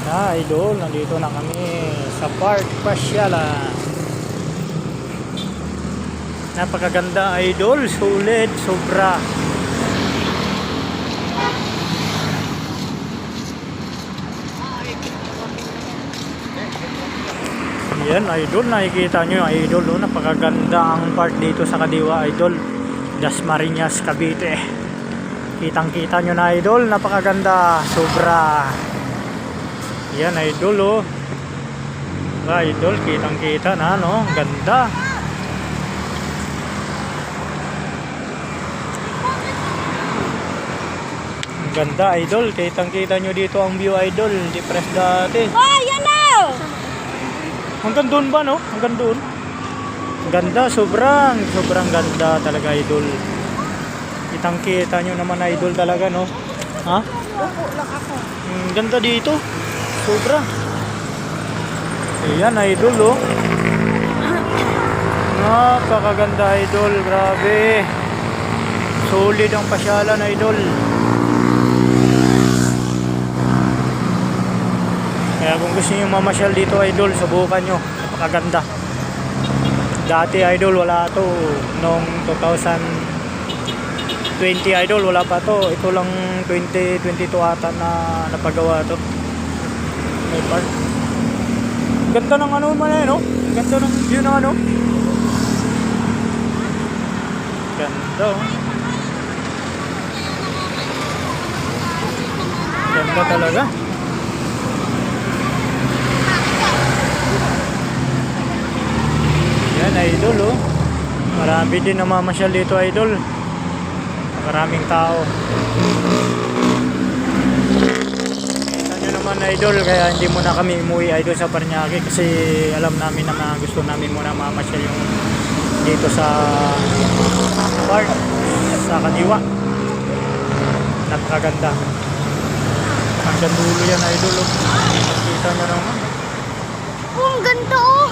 Idol, nandito na kami sa Park Pasyalan. Napakaganda idol, sulit, sobra. Yan idol, nakikita nyo idol, oh, napakaganda ang park dito sa Kadiwa idol, Dasmariñas, Cavite. Kitang kita nyo na idol, napakaganda, sobra. Yan idol, oh. Idol, kitang kita na, no, ganda. Ganda idol, kitang kita nyo dito ang view idol, depressed dati. Oh, yan na! Hanggang doon ba, no? Hanggang doon. Ganda, sobrang ganda talaga idol. Kitang kita nyo naman idol talaga, no? Ha? Upo lang ako. Ganda dito, sobra. Ayan idol, oh. Napakaganda idol, grabe. Solid ang pasyalan idol. Kaya kung gusto niyo mamasyal dito idol, subukan nyo, napakaganda. Dati idol wala to, noong 2020 idol wala pa to. Ito lang 2022 ata na napagawa to. May park. Ganda ng ano man eh, no? Ganda ng view ng ano. Ganda, oh. Ganda talaga. Yan idol, oh. Marami din namamasyal dito idol. Maraming tao. Kita nyo naman idol, kaya hindi muna kami umuwi idol sa Paranaque kasi alam namin na gusto namin muna mamasyal yung dito sa park sa Kadiwa. Napakaganda. Hanggang dulo yan idol, oh. Kita nyo naman. Oh, ang ganda oh!